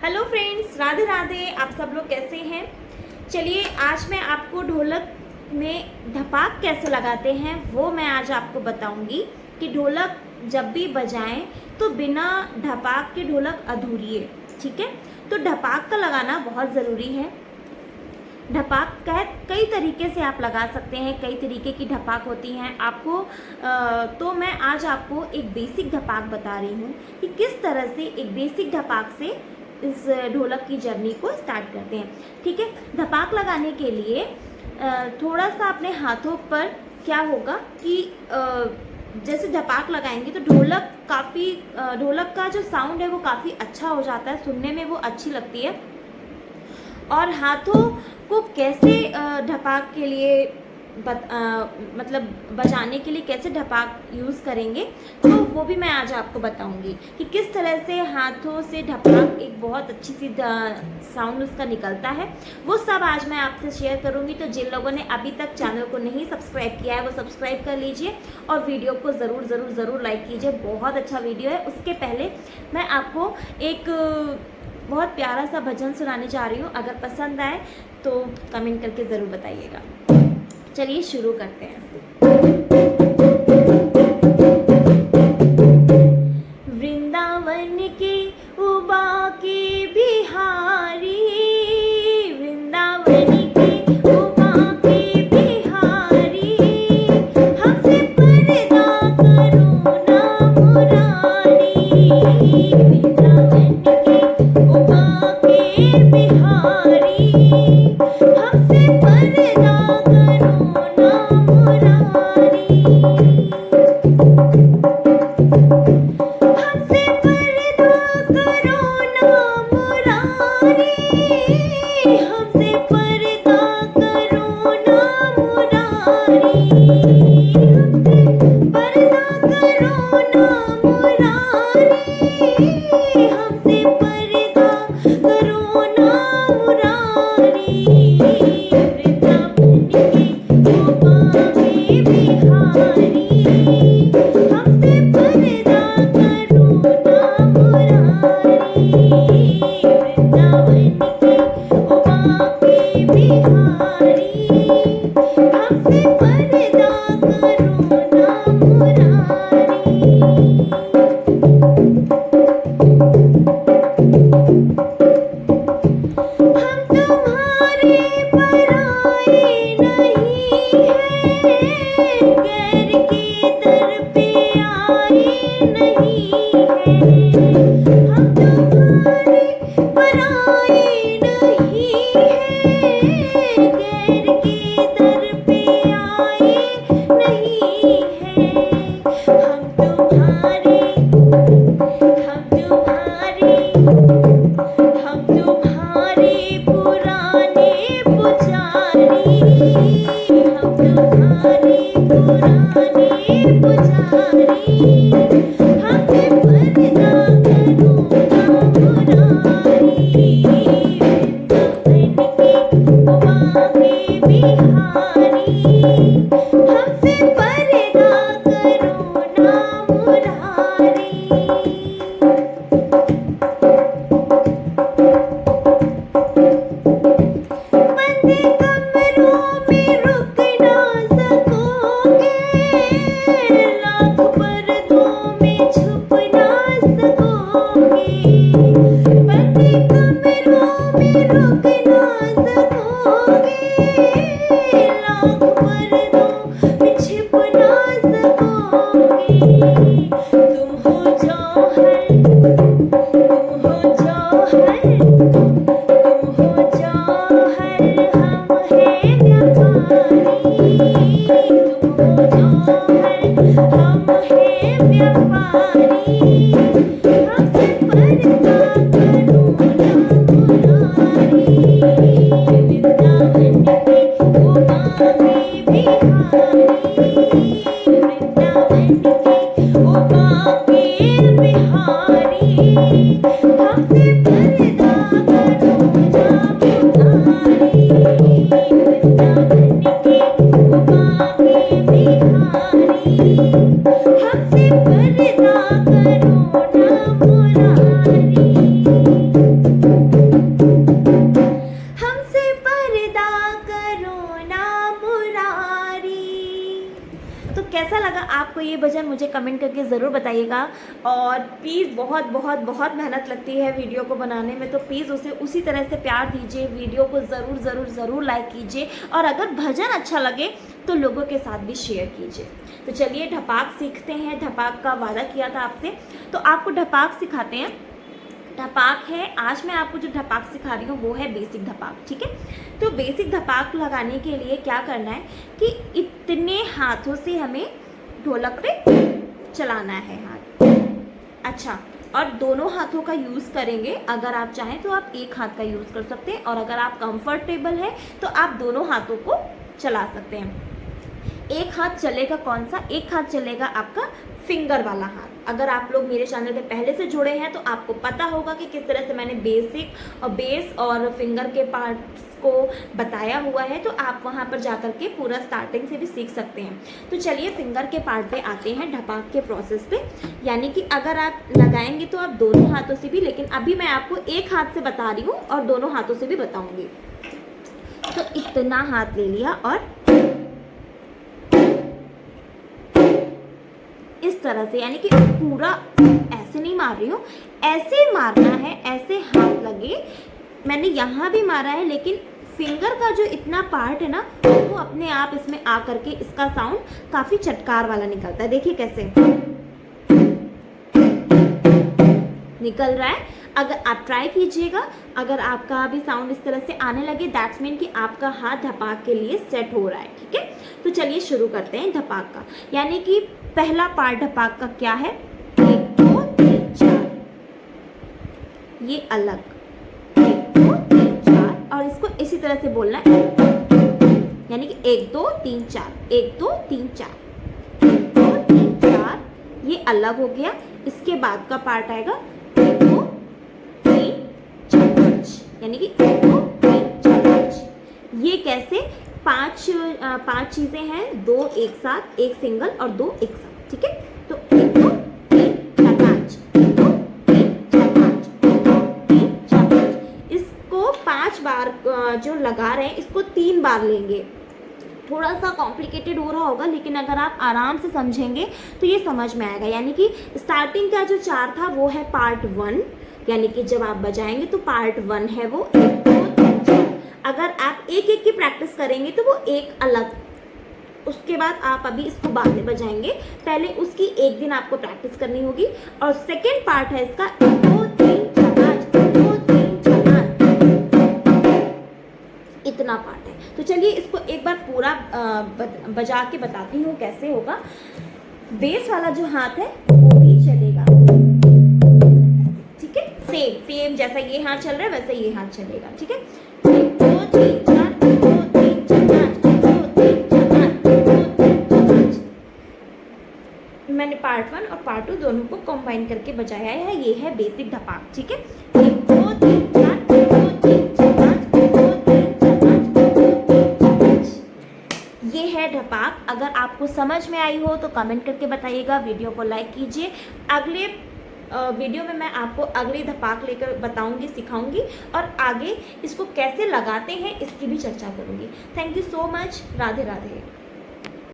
Hello friends, Radhe Radhe. आप सब लोग कैसे हैं? चलिए आज मैं आपको ढोलक में ढपाक कैसे लगाते हैं वो मैं आज आपको बताऊंगी कि ढोलक जब भी बजाएं तो बिना ढपाक के ढोलक अधूरी है। ठीक है, तो ढपाक का लगाना बहुत ज़रूरी है। ढपाक कई तरीके से आप लगा सकते हैं, कई तरीके की ढपाक होती हैं आपको। तो मैं आज आपको एक बेसिक ढपाक बता रही हूँ कि किस तरह से एक बेसिक ढपाक से इस ढोलक की जर्नी को स्टार्ट करते हैं। ठीक है, ढपाक लगाने के लिए थोड़ा सा अपने हाथों पर क्या होगा कि जैसे ढपाक लगाएंगे तो ढोलक का जो साउंड है वो काफ़ी अच्छा हो जाता है, सुनने में वो अच्छी लगती है। और हाथों को कैसे ढपाक के लिए मतलब बजाने के लिए कैसे ढपाक यूज़ करेंगे तो वो भी मैं आज आपको बताऊंगी कि किस तरह से हाथों से ढपाक एक बहुत अच्छी सी साउंड उसका निकलता है। वो सब आज मैं आपसे शेयर करूंगी। तो जिन लोगों ने अभी तक चैनल को नहीं सब्सक्राइब किया है वो सब्सक्राइब कर लीजिए और वीडियो को ज़रूर लाइक कीजिए। बहुत अच्छा वीडियो है। उसके पहले मैं आपको एक बहुत प्यारा सा भजन सुनाने जा रही हूँ। अगर पसंद आए तो कमेंट करके ज़रूर बताइएगा। चलिए शुरू करते हैं। वृंदावन के उबा के बिहारी, वृंदावन के उबा के बिहारी, हमसे पर्दा करो ना मुरारी। वृंदावन के उबा के बिहारी, हमसे पर्दा हमसे पर्दा करो ना मुरारी। ये भजन मुझे कमेंट करके ज़रूर बताइएगा। और प्लीज़ बहुत बहुत बहुत मेहनत लगती है वीडियो को बनाने में, तो प्लीज़ उसे उसी तरह से प्यार दीजिए, वीडियो को ज़रूर ज़रूर ज़रूर लाइक कीजिए, और अगर भजन अच्छा लगे तो लोगों के साथ भी शेयर कीजिए। तो चलिए ढपाक सीखते हैं। ढपाक का वादा किया था आपसे, तो आपको ढपाक सिखाते हैं। ढपाक है, आज मैं आपको जो ढपाक सिखा रही हूँ वो है बेसिक ढपाक, ठीक है। तो बेसिक ढपाक लगाने के लिए क्या करना है कि इतने हाथों से हमें ढोलक पे चलाना है हाथ। अच्छा, और दोनों हाथों का यूज़ करेंगे। अगर आप चाहें तो आप एक हाथ का यूज़ कर सकते हैं, और अगर आप कंफर्टेबल है तो आप दोनों हाथों को चला सकते हैं। एक हाथ चलेगा कौन सा? एक हाथ चलेगा आपका फिंगर वाला हाथ। अगर आप लोग मेरे चैनल पे पहले से जुड़े हैं तो आपको पता होगा कि किस तरह से मैंने बेसिक और बेस और फिंगर के पार्ट्स को बताया हुआ है, तो आप वहाँ पर जाकर के पूरा स्टार्टिंग से भी सीख सकते हैं। तो चलिए फिंगर के पार्ट पे आते हैं, ढपाक के प्रोसेस पे। यानी कि अगर आप लगाएंगे तो आप दोनों हाथों से भी, लेकिन अभी मैं आपको एक हाथ से बता रही हूँ और दोनों हाथों से भी बताऊँगी। तो इतना हाथ ले लिया और इस तरह से, यानी कि पूरा ऐसे नहीं मार रही हूँ, ऐसे मारना है, ऐसे हाथ लगे। मैंने यहाँ भी मारा है, लेकिन फिंगर का जो इतना पार्ट है ना वो अपने आप इसमें आ करके इसका साउंड काफ़ी चटकार वाला निकलता है। देखिए कैसे निकल रहा है। अगर आप ट्राई कीजिएगा, अगर आपका भी साउंड इस तरह से आने लगे, दैट्स मीन कि आपका हाथ ढपाक के लिए सेट हो रहा है, ठीक है। तो चलिए शुरू करते हैं ढपाक का। यानी कि पहला पार्ट ढपाक का क्या है? 1 2 3 4, ये अलग 1 2 3 4, और इसको इसी तरह से बोलना है, यानी कि 1 2 3 4, 1 2 3 4, 1 2 3 4, ये अलग हो गया। इसके बाद का पार्ट आएगा 1 2 3 4 5, यानी कि 1 2 3 4 5। ये कैसे? पांच चीजें हैं, 2 एक साथ, एक सिंगल और 2 एक साथ, ठीक है। तो 1 2 3 4 5, 1 2 3 4 5, 1 2 3 4 5। इसको 5 बार जो लगा रहे हैं, इसको 3 बार लेंगे। थोड़ा सा कॉम्प्लिकेटेड हो रहा होगा, लेकिन अगर आप आराम से समझेंगे तो ये समझ में आएगा। यानी कि स्टार्टिंग का जो 4 था वो है पार्ट 1, यानी कि जब आप बजाएंगे तो पार्ट 1 है वो 1 2 3 4। अगर आप एक एक की प्रैक्टिस करेंगे तो वो एक अलग, उसके बाद आप अभी इसको बाद में बजाएंगे, पहले उसकी एक दिन आपको प्रैक्टिस करनी होगी। और सेकेंड पार्ट है इसका 1 2 3 4 5, 2 3 4 5, इतना पार्ट है। तो चलिए इसको एक बार पूरा बजा के बताती हूँ कैसे होगा। बेस वाला जो हाथ है वो भी चलेगा, ठीक है। सेम जैसा ये हाथ चल रहा है वैसे ये हाथ चलेगा, ठीक है। 1 2 3 4, 1 2 3 4 5, 1 2 3 4 5, 1 2 3 4 5। मैंने पार्ट 1 और पार्ट 2 दोनों को कंबाइन करके बजाया है। ये है बेसिक ढपाक, ठीक है। 1 2 3 4, 1 2 3 4 5, 1 2 3 4 5, 1 2 3 4 5। ये है ढपाक। अगर आपको समझ में आई हो तो कमेंट करके बताइएगा, वीडियो को लाइक कीजिए। अगले वीडियो में मैं आपको अगली ढपाक लेकर बताऊंगी, सिखाऊंगी, और आगे इसको कैसे लगाते हैं इसकी भी चर्चा करूंगी। Thank you so much. Radhe Radhe.